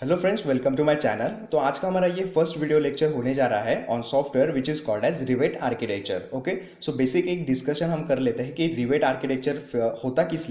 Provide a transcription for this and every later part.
Hello friends, welcome to my channel. तो आज का हमारा ये फर्स्ट वीडियो लेक्चर होने जा रहा है on software which is called as Revit architecture. Okay, so basic एक डिस्कशन हम कर लेते हैं कि रिवेट आर्किटेक्चर होता किस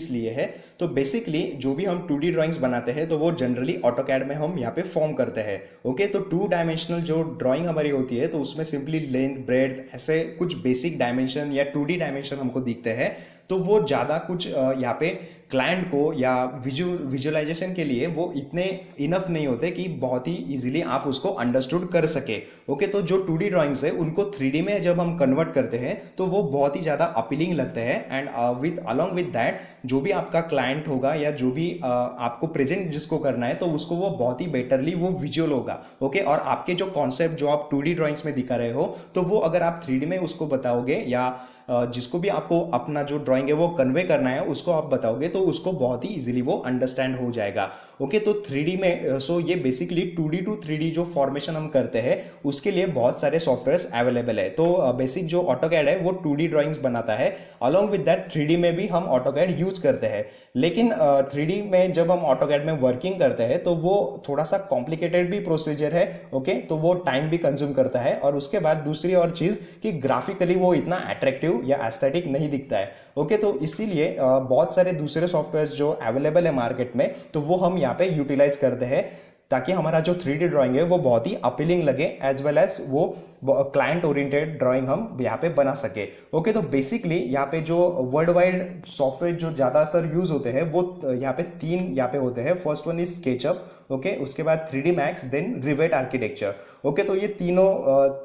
लिए है। तो बेसिकली जो भी हम 2D ड्राइंग्स बनाते हैं तो वो जनरली ऑटोकैड में हम यहाँ पे फॉर्म करते हैं। ओके, तो 2 डायमेंशनल जो ड्राइंग हमारी होती है तो उसमें सिंपली लेंथ, ब्रेड्थ, ऐसे कुछ बेसिक डायमेंशन या 2D डायमेंशन हमको दिखते हैं। तो वो ज़्यादा कुछ यहाँ पे क्लाइंट को या विजुअलाइजेशन के लिए वो इतने इनफ नहीं होते कि बहुत ही इजीली आप उसको अंडरस्टूड कर सके। ओके, तो जो 2D ड्राइंग्स है उनको 3D में जब हम कन्वर्ट करते हैं तो वो बहुत ही ज़्यादा अपीलिंग लगते हैं। And with along with that जो भी आपका क्लाइंट होगा या जो भी आपको प्रेजेंट जिसको करना है तो उसको वो बहुत ही बेटरली वो विजुअल होगा। ओके, और आपके जो कॉन्सेप्ट जो आप 2D ड्राइंग्स में दिखा रहे हो तो वो अगर आप 3D में उसको बताओगे या जिसको भी आपको अपना जो ड्राइंग है वो कन्वे करना है उसको आप बताओगे तो उसको बहुत ही इजीली वो अंडरस्टैंड हो जाएगा। ओके, तो 3D में सो ये बेसिकली 2D टू 3D जो फॉर्मेशन हम करते हैं उसके लिए बहुत सारे सॉफ्टवेयर्स अवेलेबल है। तो बेसिक जो ऑटोकैड है वो 2D ड्राइंग्स बनाता है। अलॉन्ग विद दैट 3D में भी हम ऑटोकैड यूज करते हैं। लेकिन 3D में जब हम ऑटोकैड में वर्किंग करते हैं तो वो थोड़ा सा कॉम्प्लिकेटेड भी प्रोसीजर है। ओके, तो वो टाइम भी कंज्यूम करता है। और उसके बाद दूसरी और चीज़ कि ग्राफिकली वो इतना अट्रैक्टिव या एस्थेटिक नहीं दिखता है। ओके, तो इसीलिए बहुत सारे दूसरे सॉफ्टवेयर्स जो अवेलेबल है मार्केट में तो वो हम यहाँ पे यूटिलाइज करते हैं ताकि हमारा जो 3D ड्राइंग है वो बहुत ही अपीलिंग लगे एज वेल एज वो क्लाइंट ओरिएंटेड ड्राइंग हम यहाँ पे बना सके। ओके, तो बेसिकली यहाँ पे जो वर्ल्ड वाइड सॉफ्टवेयर जो ज़्यादातर यूज होते हैं वो यहाँ पे 3 यहाँ पे होते हैं। First one is SketchUp, okay, उसके बाद 3D Max, then Revit architecture. Okay, तो ये तीनों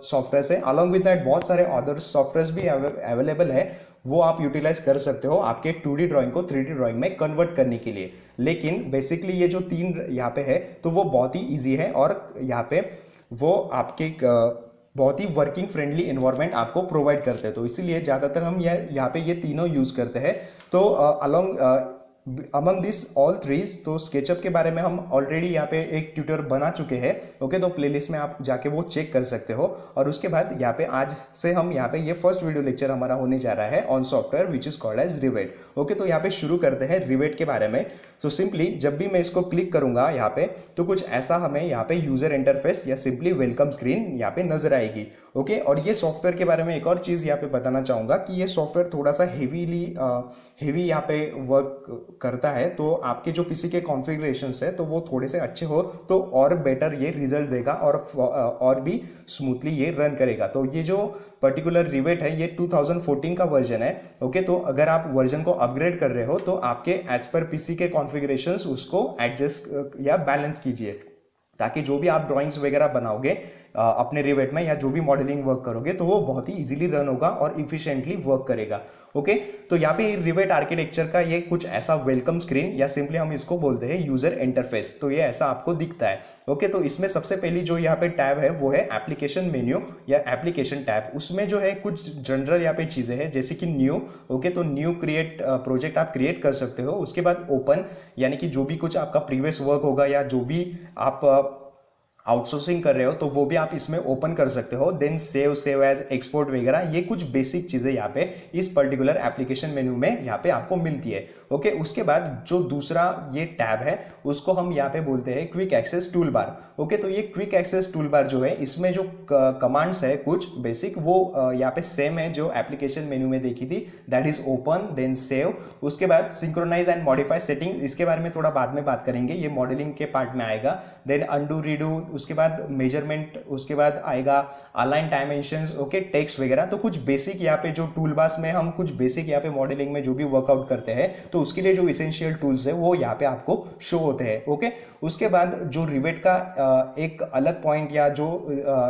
सॉफ्टवेयर है। अलॉन्ग विद दैट बहुत सारे अदर सॉफ्टवेयर भी अवेलेबल है, वो आप यूटिलाइज कर सकते हो आपके 2D ड्राइंग को 3D ड्राइंग में कन्वर्ट करने के लिए। लेकिन बेसिकली ये जो 3 यहाँ पे है तो वो बहुत ही ईजी है और यहाँ पे वो आपके बहुत ही वर्किंग फ्रेंडली इन्वायरमेंट आपको प्रोवाइड करते हैं। तो इसीलिए ज़्यादातर हम यहाँ पे ये तीनों यूज़ करते हैं। तो अमंग दिस ऑल थ्रीज, तो स्केचअप के बारे में हम ऑलरेडी यहाँ पे एक ट्यूटर बना चुके हैं। ओके, तो प्लेलिस्ट में आप जाके वो चेक कर सकते हो। और उसके बाद यहाँ पे आज से हम यहाँ पे ये फर्स्ट वीडियो लेक्चर हमारा होने जा रहा है on software which is called as Revit. Okay, तो यहाँ पे शुरू करते हैं रिवेट के बारे में। तो सिंपली जब भी मैं इसको क्लिक करूंगा यहाँ पे तो कुछ ऐसा हमें यहाँ पे यूजर इंटरफेस या सिंपली वेलकम स्क्रीन यहाँ पे नजर आएगी। ओके, और ये सॉफ्टवेयर के बारे में एक और चीज़ यहाँ पे बताना चाहूँगा कि ये सॉफ्टवेयर थोड़ा सा हेवी यहाँ पे वर्क करता है। तो आपके जो पीसी के कॉन्फ़िगरेशंस है तो वो थोड़े से अच्छे हो तो और बेटर ये रिजल्ट देगा और भी स्मूथली ये रन करेगा। तो ये जो पर्टिकुलर रिवेट है ये 2014 का वर्जन है। ओके, तो अगर आप वर्जन को अपग्रेड कर रहे हो तो आपके एज पर पीसी के कॉन्फ़िगरेशंस उसको एडजस्ट या बैलेंस कीजिए ताकि जो भी आप ड्राइंग्स वगैरह बनाओगे अपने रिवेट में या जो भी मॉडलिंग वर्क करोगे तो वो बहुत ही इजीली रन होगा और इफिशिएंटली वर्क करेगा। ओके, तो यहाँ पे रिवेट आर्किटेक्चर का ये कुछ ऐसा वेलकम स्क्रीन या सिंपली हम इसको बोलते हैं यूजर इंटरफेस, तो ये ऐसा आपको दिखता है। ओके, तो इसमें सबसे पहली जो यहाँ पे टैब है वो है एप्लीकेशन मेन्यू या एप्लीकेशन टैब। उसमें जो है कुछ जनरल यहाँ पे चीज़ें हैं जैसे कि न्यू। ओके, तो न्यू क्रिएट प्रोजेक्ट आप क्रिएट कर सकते हो। उसके बाद ओपन, यानी कि जो भी कुछ आपका प्रीवियस वर्क होगा या जो भी आप आउटसोर्सिंग कर रहे हो तो वो भी आप इसमें ओपन कर सकते हो। देन सेव एज, एक्सपोर्ट वगैरह, ये कुछ बेसिक चीज़ें यहाँ पे इस पर्टिकुलर एप्लीकेशन मेन्यू में यहाँ पे आपको मिलती है। ओके, उसके बाद जो दूसरा ये टैब है उसको हम यहाँ पे बोलते हैं quick access tool bar. Okay, तो ये क्विक एक्सेस टूल बार जो है इसमें जो कमांड्स है कुछ बेसिक वो यहाँ पे सेम है जो एप्लीकेशन मेन्यू में देखी थी, that is open, then save. उसके बाद सिंक्रोनाइज एंड मॉडिफाई सेटिंग, इसके बारे में थोड़ा बाद में बात करेंगे, ये मॉडलिंग के पार्ट में आएगा। देन अंडू रीडू, उसके बाद मेजरमेंट, उसके बाद आएगा अलाइन डायमेंशंस, ओके, टेक्स्ट वगैरह। तो कुछ बेसिक यहाँ पे जो टूल बार्स में हम कुछ बेसिक यहाँ पे मॉडलिंग में जो भी वर्कआउट करते हैं तो उसके लिए जो इसेंशियल टूल्स है वो यहाँ पे आपको शो होते हैं। ओके, उसके बाद जो रिवेट का एक अलग पॉइंट या जो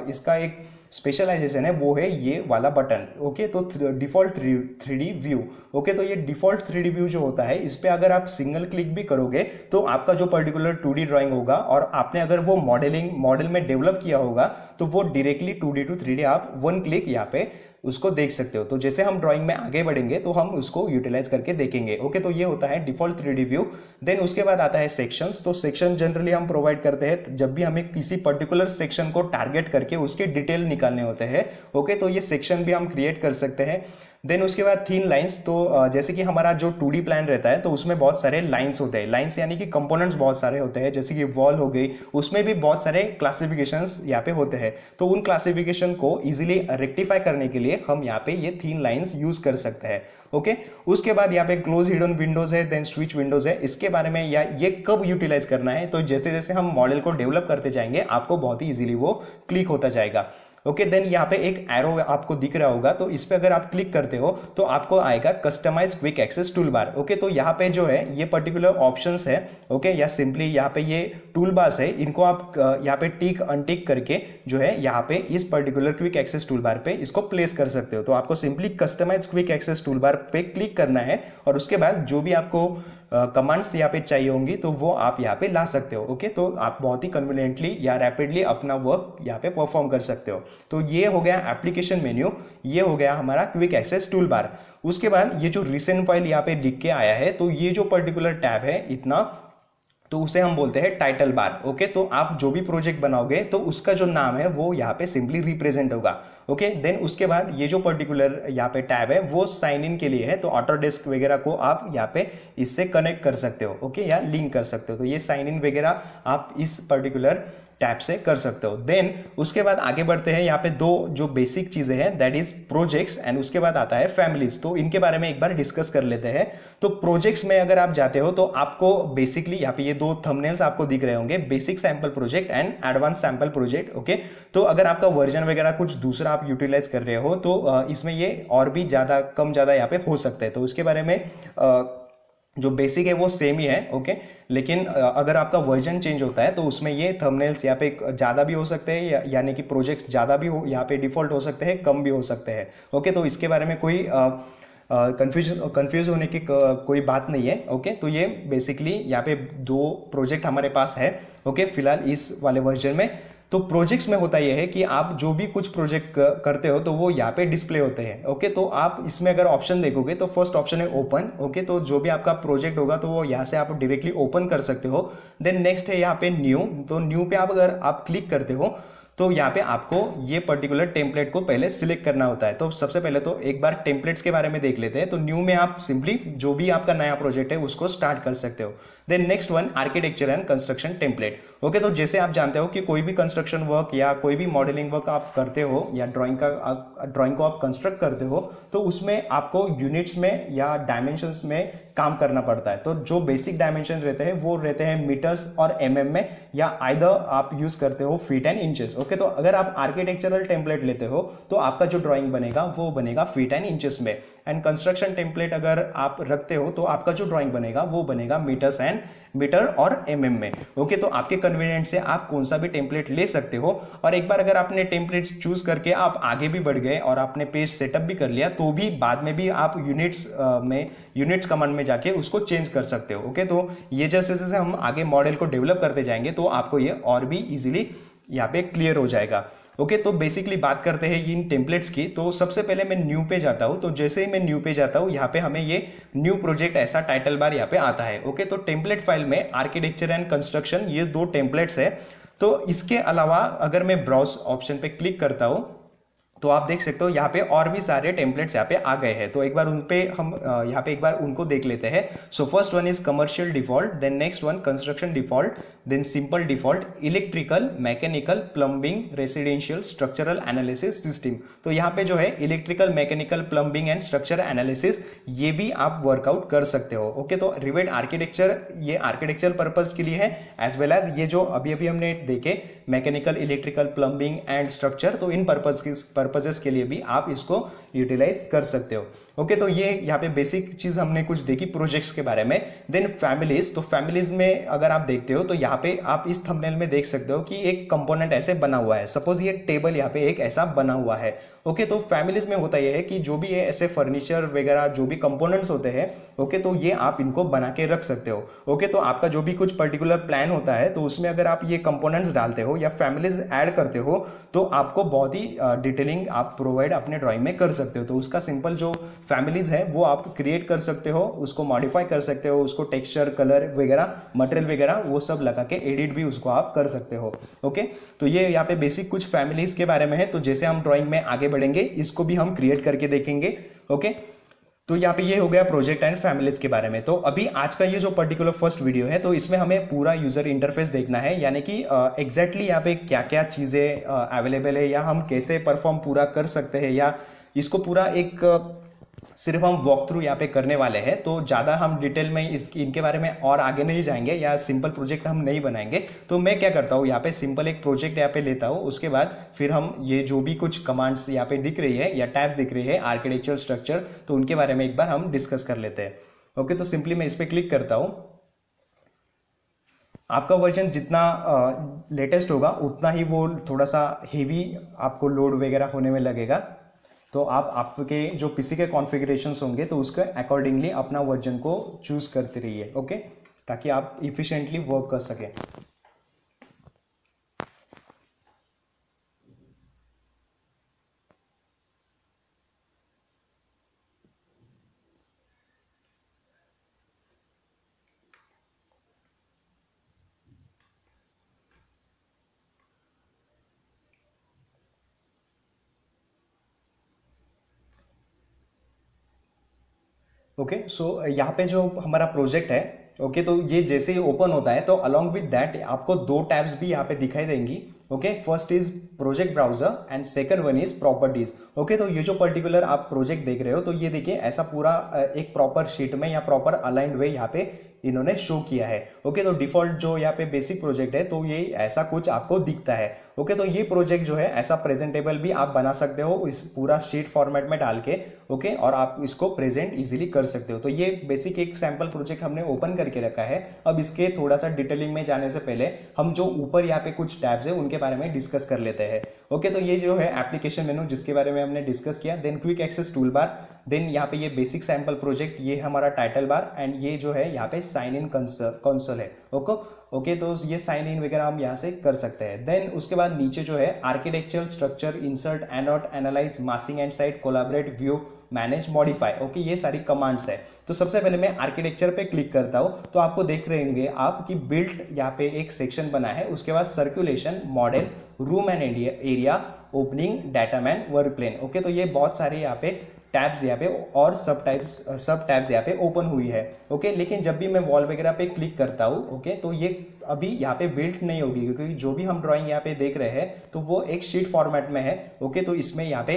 इसका एक स्पेशलाइजेशन है वो है ये वाला बटन। ओके, तो डिफॉल्ट 3D व्यू। ओके, तो ये डिफॉल्ट 3D व्यू जो होता है इस पे अगर आप सिंगल क्लिक भी करोगे तो आपका जो पर्टिकुलर 2D ड्राइंग होगा और आपने अगर वो मॉडल में डेवलप किया होगा तो वो डायरेक्टली 2D टू 3D आप 1 क्लिक यहाँ पे उसको देख सकते हो। तो जैसे हम ड्राइंग में आगे बढ़ेंगे तो हम उसको यूटिलाइज करके देखेंगे। ओके, तो ये होता है डिफॉल्ट 3D व्यू। देन उसके बाद आता है सेक्शंस। तो सेक्शन जनरली हम प्रोवाइड करते हैं जब भी हमें किसी पर्टिकुलर सेक्शन को टारगेट करके उसके डिटेल निकालने होते हैं। ओके, तो ये सेक्शन भी हम क्रिएट कर सकते हैं। देन उसके बाद थीन लाइंस, तो जैसे कि हमारा जो 2D प्लान रहता है तो उसमें बहुत सारे लाइंस होते हैं, लाइंस यानी कि कंपोनेंट्स बहुत सारे होते हैं, जैसे कि वॉल हो गई, उसमें भी बहुत सारे क्लासिफिकेशंस यहाँ पे होते हैं। तो उन क्लासिफिकेशन को इजीली रेक्टिफाई करने के लिए हम यहाँ पे ये थीन लाइंस यूज कर सकते हैं। ओके, उसके बाद यहाँ पे क्लोज हिडन विंडोज है, देन स्विच विंडोज है। इसके बारे में या ये कब यूटिलाइज करना है, तो जैसे जैसे हम मॉडल को डेवलप करते जाएंगे आपको बहुत ही इजीली वो क्लिक होता जाएगा। ओके, देन यहाँ पे एक एरो आपको दिख रहा होगा, तो इस पे अगर आप क्लिक करते हो तो आपको आएगा customise quick access tool bar. Okay, तो यहाँ पे जो है ये पर्टिकुलर ऑप्शंस है, ओके, या सिंपली यहाँ पे ये टूल बार्स है, इनको आप यहाँ पे टिक अनटिक करके जो है यहाँ पे इस particular quick access tool bar पे इसको प्लेस कर सकते हो। तो आपको simply customise quick access tool bar पे क्लिक करना है और उसके बाद जो भी आपको कमांड्स यहाँ पे चाहिए होंगी तो वो आप यहाँ पे ला सकते हो। ओके, तो आप बहुत ही कन्वीनियंटली या रैपिडली अपना वर्क यहाँ पे परफॉर्म कर सकते हो। तो ये हो गया एप्लीकेशन मेन्यू, ये हो गया हमारा क्विक एक्सेस टूल बार। उसके बाद ये जो रिसेंट फाइल यहाँ पे लिख के आया है, तो ये जो पर्टिकुलर टैब है इतना, तो उसे हम बोलते हैं टाइटल बार। ओके, तो आप जो भी प्रोजेक्ट बनाओगे तो उसका जो नाम है वो यहाँ पे सिंपली रिप्रेजेंट होगा। ओके, देन उसके बाद ये जो पर्टिकुलर यहाँ पे टैब है वो साइन इन के लिए है, तो ऑटोडेस्क वगैरह को आप यहाँ पे इससे कनेक्ट कर सकते हो। ओके, या लिंक कर सकते हो। तो ये साइन इन वगैरह आप इस पर्टिकुलर टैब से कर सकते हो। देन उसके बाद आगे बढ़ते हैं, यहाँ पे दो जो बेसिक चीजें हैं दैट इज प्रोजेक्ट्स एंड उसके बाद आता है फैमिलीज। तो इनके बारे में एक बार डिस्कस कर लेते हैं। तो प्रोजेक्ट्स में अगर आप जाते हो तो आपको बेसिकली यहाँ पे ये दो थंबनेल्स आपको दिख रहे होंगे, basic sample project and advance sample project. Okay, तो अगर आपका वर्जन वगैरह कुछ दूसरा आप यूटिलाइज कर रहे हो तो इसमें ये और भी ज्यादा कम ज्यादा यहाँ पे हो सकता है। तो उसके बारे में जो बेसिक है वो सेम ही है। ओके, लेकिन अगर आपका वर्जन चेंज होता है तो उसमें ये थंबनेल्स यहाँ पे ज़्यादा भी हो सकते हैं, यानी कि प्रोजेक्ट ज़्यादा भी हो यहाँ पे डिफ़ॉल्ट हो सकते हैं, कम भी हो सकते हैं। ओके, तो इसके बारे में कोई कंफ्यूज होने की कोई बात नहीं है। ओके, तो ये बेसिकली यहाँ पे दो प्रोजेक्ट हमारे पास है। ओके, फिलहाल इस वाले वर्जन में। तो प्रोजेक्ट्स में होता यह है कि आप जो भी कुछ प्रोजेक्ट करते हो तो वो यहाँ पे डिस्प्ले होते हैं। ओके, तो आप इसमें अगर ऑप्शन देखोगे तो फर्स्ट ऑप्शन है ओपन। ओके, तो जो भी आपका प्रोजेक्ट होगा तो वो यहाँ से आप डायरेक्टली ओपन कर सकते हो। देन नेक्स्ट है यहाँ पे न्यू। तो न्यू पे आप अगर आप क्लिक करते हो तो यहाँ पे आपको ये पर्टिकुलर टेम्पलेट को पहले सिलेक्ट करना होता है। तो सबसे पहले तो एक बार टेम्पलेट्स के बारे में देख लेते हैं। तो न्यू में आप सिंपली जो भी आपका नया प्रोजेक्ट है उसको स्टार्ट कर सकते हो। Then next one architecture and construction template. Okay, तो जैसे आप जानते हो कि कोई भी कंस्ट्रक्शन वर्क या कोई भी मॉडलिंग वर्क आप करते हो या ड्राइंग को आप कंस्ट्रक्ट करते हो तो उसमें आपको यूनिट्स में या डायमेंशंस में काम करना पड़ता है। तो जो बेसिक डायमेंशन रहते हैं वो रहते हैं मीटर्स और एमएम में, या आइदर आप यूज करते हो फीट एंड इंचेस। ओके, तो अगर आप आर्किटेक्चरल टेम्पलेट लेते हो तो आपका जो ड्राइंग बनेगा वो बनेगा फीट एंड इंचेस में, एंड कंस्ट्रक्शन टेम्पलेट अगर आप रखते हो तो आपका जो ड्राइंग बनेगा वो बनेगा मीटर और एमएम में। ओके, तो आपके कन्वीनियंट से आप कौन सा भी टेम्पलेट ले सकते हो। और एक बार अगर आपने टेम्पलेट चूज करके आप आगे भी बढ़ गए और आपने पेज सेटअप भी कर लिया तो भी बाद में भी आप यूनिट्स कमांड में जाके उसको चेंज कर सकते हो। ओके, तो ये जैसे जैसे हम आगे मॉडल को डेवलप करते जाएंगे तो आपको ये और भी इजीली यहाँ पे क्लियर हो जाएगा। ओके, तो बेसिकली बात करते हैं इन टेम्पलेट्स की। तो सबसे पहले मैं न्यू पे जाता हूँ। तो जैसे ही मैं न्यू पे जाता हूँ यहाँ पे हमें ये न्यू प्रोजेक्ट ऐसा टाइटल बार यहाँ पे आता है। ओके, तो टेम्पलेट फाइल में आर्किटेक्चर एंड कंस्ट्रक्शन ये दो टेम्पलेट्स है। तो इसके अलावा अगर मैं ब्राउज ऑप्शन पे क्लिक करता हूँ तो आप देख सकते हो यहाँ पे और भी सारे टेम्पलेट्स यहाँ पे आ गए हैं। तो एक बार उन पे हम यहाँ पे एक बार उनको देख लेते हैं। So first one is commercial default, then next one construction default, then simple default, electrical, mechanical, plumbing, residential, structural analysis, system. तो यहाँ पे जो है electrical, mechanical, plumbing and structure analysis ये भी आप वर्कआउट कर सकते हो। ओके, तो रिवेट आर्किटेक्चर ये आर्किटेक्चरल पर्पज के लिए है, एज वेल एज ये जो अभी अभी हमने देखे mechanical, electrical, plumbing and structure, तो इन पर्पजेस के लिए भी आप इसको यूटिलाइज कर सकते हो। ओके, तो ये यहाँ पे बेसिक चीज हमने कुछ देखी प्रोजेक्ट्स के बारे में। Then families. तो फैमिलीज में अगर आप देखते हो तो यहाँ पे आप इस थंबनेल में देख सकते हो कि एक कंपोनेंट ऐसे बना हुआ है। सपोज ये टेबल यहाँ पे एक ऐसा बना हुआ है। ओके, तो फैमिलीज में होता यह है कि जो भी ये ऐसे फर्नीचर वगैरह जो भी कंपोनेंट्स होते हैं, ओके, तो ये आप इनको बना के रख सकते हो। ओके, तो आपका जो भी कुछ पर्टिकुलर प्लान होता है तो उसमें अगर आप ये कंपोनेंट्स डालते हो या फैमिलीज ऐड करते हो तो आपको बहुत ही डिटेलिंग आप प्रोवाइड अपने ड्राइंग में कर सकते हो। तो उसका सिंपल जो फैमिलीज है वो आप क्रिएट कर सकते हो, उसको मॉडिफाई कर सकते हो, उसको टेक्सचर, कलर वगैरह, मटेरियल वगैरह वो सब लगा के एडिट भी उसको आप कर सकते हो। ओके, तो ये यहाँ पे बेसिक कुछ फैमिलीज के बारे में है। तो जैसे हम ड्राइंग में आगे बढ़ेंगे इसको भी हम क्रिएट करके देखेंगे। ओके। तो यहाँ पे ये हो गया प्रोजेक्ट एंड फैमिलीज के बारे में। तो अभी आज का ये जो पर्टिकुलर फर्स्ट वीडियो है, तो इसमें हमें पूरा यूजर इंटरफेस देखना है, यानी कि एग्जैक्टली यहाँ पे क्या क्या चीज़ें अवेलेबल है, या हम कैसे परफॉर्म पूरा कर सकते हैं, या इसको पूरा एक सिर्फ हम वॉक थ्रू यहाँ पे करने वाले हैं। तो ज़्यादा हम डिटेल में इनके बारे में और आगे नहीं जाएंगे, या सिंपल प्रोजेक्ट हम नहीं बनाएंगे। तो मैं क्या करता हूँ, यहाँ पे सिंपल एक प्रोजेक्ट यहाँ पे लेता हूँ, उसके बाद फिर हम ये जो भी कुछ कमांड्स यहाँ पे दिख रही है या टैब्स दिख रही है आर्किटेक्चर स्ट्रक्चर, तो उनके बारे में एक बार हम डिस्कस कर लेते हैं। ओके, तो सिंपली मैं इस पर क्लिक करता हूँ। आपका वर्जन जितना लेटेस्ट होगा उतना ही वो थोड़ा सा हेवी आपको लोड वगैरह होने में लगेगा। तो आप आपके जो पीसी के कॉन्फ़िगरेशंस होंगे तो उसके अकॉर्डिंगली अपना वर्जन को चूज करते रहिए, ओके, ताकि आप इफिशिएंटली वर्क कर सकें। ओके, सो यहाँ पे जो हमारा प्रोजेक्ट है, ओके, तो ये जैसे ही ओपन होता है तो अलॉन्ग विद दैट आपको दो टैब्स भी यहाँ पे दिखाई देंगी। Okay, first is project browser and second one is properties. Okay, तो ये जो पर्टिकुलर आप प्रोजेक्ट देख रहे हो, तो ये देखिए ऐसा पूरा एक प्रॉपर शीट में या प्रॉपर अलाइंड वे यहाँ पे इन्होंने शो किया है। ओके, तो डिफॉल्ट जो यहाँ पे बेसिक प्रोजेक्ट है तो ये ऐसा कुछ आपको दिखता है। ओके, तो ये प्रोजेक्ट जो है ऐसा प्रेजेंटेबल भी आप बना सकते हो इस पूरा शीट फॉर्मेट में डाल के। ओके, और आप इसको प्रेजेंट इजीली कर सकते हो। तो ये बेसिक एक सैंपल प्रोजेक्ट हमने ओपन करके रखा है। अब इसके थोड़ा सा डिटेलिंग में जाने से पहले हम जो ऊपर यहाँ पे कुछ टैब्स है उनके बारे में डिस्कस कर लेते हैं। ओके, तो ये जो है एप्लीकेशन मेनू जिसके बारे में हमने डिस्कस किया, then quick access tool bar, then यहाँ पे ये बेसिक सैंपल प्रोजेक्ट, ये हमारा टाइटल बार, एंड ये जो है यहाँ पे साइन इन कंसोल है। ओके, तो ये साइन इन वगैरह हम यहाँ से कर सकते हैं। देन उसके बाद नीचे जो है architecture structure, insert, annotate, analyse, massing and site, collaborate, view, manage, modify. Okay, ये सारी कमांड्स है। तो सबसे पहले मैं आर्किटेक्चर पे क्लिक करता हूँ, तो आपको देख रहे होंगे आप कि बिल्ड यहाँ पे एक सेक्शन बना है, उसके बाद circulation, model, room and area, opening, datum, work plane. Okay, तो ये बहुत सारे यहाँ पे टैब्स यहाँ पे और सब टैब्स यहाँ पे ओपन हुई है। ओके, लेकिन जब भी मैं वॉल वगैरह पे क्लिक करता हूँ, ओके, तो ये अभी यहाँ पे बिल्ट नहीं होगी, क्योंकि जो भी हम ड्राइंग यहाँ पे देख रहे हैं तो वो एक शीट फॉर्मेट में है। ओके, तो इसमें यहाँ पे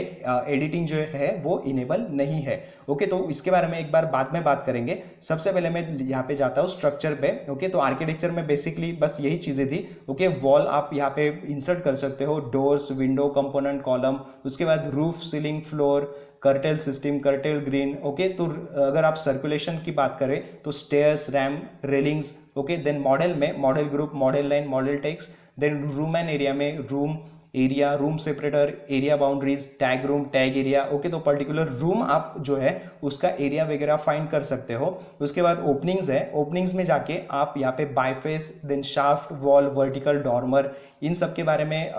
एडिटिंग जो है वो इनेबल नहीं है। ओके, तो इसके बारे में एक बार बाद में बात करेंगे। सबसे पहले मैं यहाँ पे जाता हूँ स्ट्रक्चर पे। ओके, तो आर्किटेक्चर में बेसिकली बस यही चीज़ें थी। ओके, वॉल आप यहाँ पे इंसर्ट कर सकते हो, डोर्स, विंडो, कंपोनेंट, कॉलम, उसके बाद roof, ceiling, floor, curtain system, curtain grid. Okay, तो अगर आप सर्कुलेशन की बात करें तो stairs, ramp, railings. Okay, then model में model group, model line, model text, then room and area में room area, room separator, area boundaries, tag room, tag area. Okay, तो पर्टिकुलर रूम आप जो है उसका एरिया वगैरह फाइंड कर सकते हो। उसके बाद ओपनिंग्स है, ओपनिंग्स में जाके आप यहाँ पे by face, then shaft, wall, vertical, dormer, इन सब के बारे में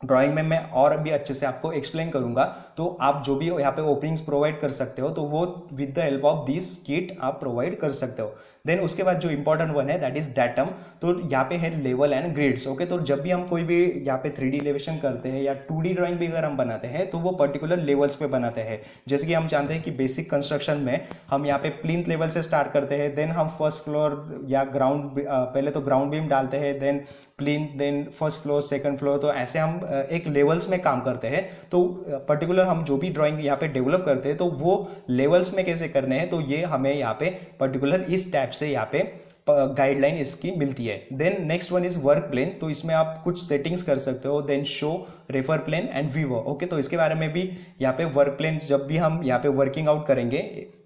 ड्राइंग में मैं और भी अच्छे से आपको एक्सप्लेन करूंगा। तो आप जो भी यहाँ पे ओपनिंग्स प्रोवाइड कर सकते हो तो वो with the help of this kit आप प्रोवाइड कर सकते हो। देन उसके बाद जो इंपॉर्टेंट वन है दैट इज डाटम। तो यहाँ पे है लेवल एंड ग्रिड्स। ओके, तो जब भी हम कोई भी यहाँ पे 3D एलिवेशन करते हैं या 2D ड्राइंग भी अगर हम बनाते हैं तो वो पर्टिकुलर लेवल्स पे बनाते हैं। जैसे कि हम जानते हैं कि बेसिक कंस्ट्रक्शन में हम यहाँ पे प्लिंथ लेवल से स्टार्ट करते हैं, देन हम फर्स्ट फ्लोर या ग्राउंड, पहले तो ग्राउंड बीम डालते हैं, then plinth, then first floor, second floor. तो ऐसे हम एक लेवल्स में काम करते हैं। तो पर्टिकुलर हम जो भी ड्राइंग यहाँ पे डेवलप करते हैं तो वो लेवल्स में कैसे करने हैं, तो ये हमें यहाँ पे पर्टिकुलर इस टैब से यहाँ पे गाइडलाइन इसकी मिलती है। Then next one is work plane. तो इसमें आप कुछ सेटिंग्स कर सकते हो, then show, refer plane and viewer. Okay, तो इसके बारे में भी यहाँ पे वर्क प्लेन जब भी हम यहाँ पे वर्किंग आउट करेंगे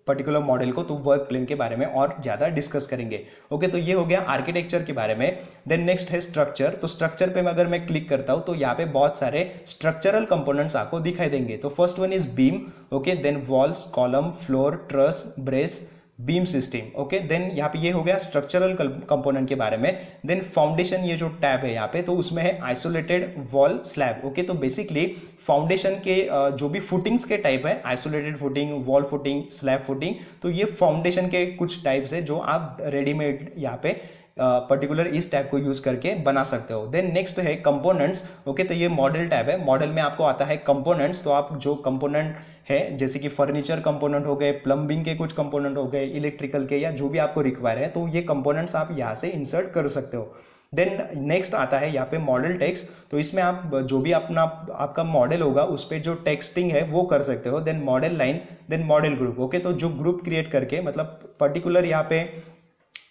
पर्टिकुलर मॉडल को तो वर्क प्लेन के बारे में और ज्यादा डिस्कस करेंगे। ओके, तो ये हो गया आर्किटेक्चर के बारे में। देन नेक्स्ट है स्ट्रक्चर। तो स्ट्रक्चर पे अगर मैं क्लिक करता हूं तो यहाँ पे बहुत सारे स्ट्रक्चरल कंपोनेंट्स आपको दिखाई देंगे। तो first one is beam. Okay, then walls, column, floor, truss, brace, beam system. Okay, then यहाँ पे ये हो गया स्ट्रक्चरल कंपोनेंट के बारे में। देन फाउंडेशन, ये जो टैब है यहाँ पे तो उसमें है आइसोलेटेड वॉल स्लैब। ओके, तो बेसिकली फाउंडेशन के जो भी फुटिंग्स के टाइप है, isolated footing, wall footing, slab footing, तो ये फाउंडेशन के कुछ टाइप्स है जो आप रेडीमेड यहाँ पे पर्टिकुलर इस टैब को यूज करके बना सकते हो। देन नेक्स्ट है कंपोनेंट्स। ओके, तो ये मॉडल टैब है। मॉडल में आपको आता है कंपोनेंट्स, तो आप जो कंपोनेंट है जैसे कि फर्नीचर कंपोनेंट हो गए, प्लम्बिंग के कुछ कंपोनेंट हो गए, इलेक्ट्रिकल के या जो भी आपको रिक्वायर है, तो ये कंपोनेंट्स आप यहाँ से इंसर्ट कर सकते हो। देन नेक्स्ट आता है यहाँ पे मॉडल टेक्स्ट, तो इसमें आप जो भी अपना आपका मॉडल होगा उस पर जो टेक्सटिंग है वो कर सकते हो। Then model line, then model group. Okay, तो जो ग्रुप क्रिएट करके मतलब पर्टिकुलर यहाँ पे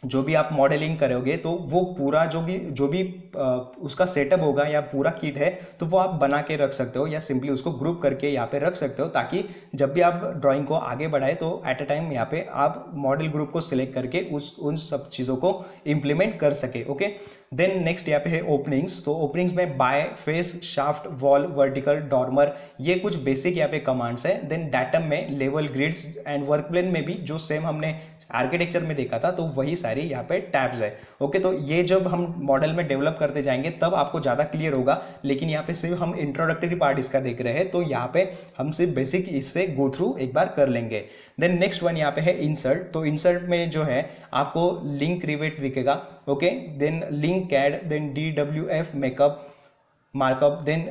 जो भी आप मॉडलिंग करोगे तो वो पूरा जो भी उसका सेटअप होगा या पूरा किट है तो वो आप बना के रख सकते हो या सिंपली उसको ग्रुप करके यहाँ पे रख सकते हो, ताकि जब भी आप ड्राइंग को आगे बढ़ाए तो एट अ टाइम यहाँ पे आप मॉडल ग्रुप को सिलेक्ट करके उन सब चीज़ों को इम्प्लीमेंट कर सके। ओके, देन नेक्स्ट यहाँ पे है ओपनिंग्स। तो ओपनिंग्स में by, face, shaft, wall, vertical, dormer, ये कुछ बेसिक यहाँ पे कमांड्स है। देन डाटम में level, grids and work plane में भी जो सेम हमने आर्किटेक्चर में देखा था तो वही सारी यहाँ पे टैब्स है। ओके, तो ये जब हम मॉडल में डेवलप करते जाएंगे तब आपको ज़्यादा क्लियर होगा, लेकिन यहाँ पे सिर्फ हम इंट्रोडक्टरी पार्ट इसका देख रहे हैं, तो यहाँ पे हम सिर्फ बेसिक इससे गो थ्रू एक बार कर लेंगे। देन नेक्स्ट वन यहाँ पे है इंसर्ट। तो इंसर्ट में जो है आपको लिंक रिवेट दिखेगा। Okay, then link CAD, then DWF makeup markup, then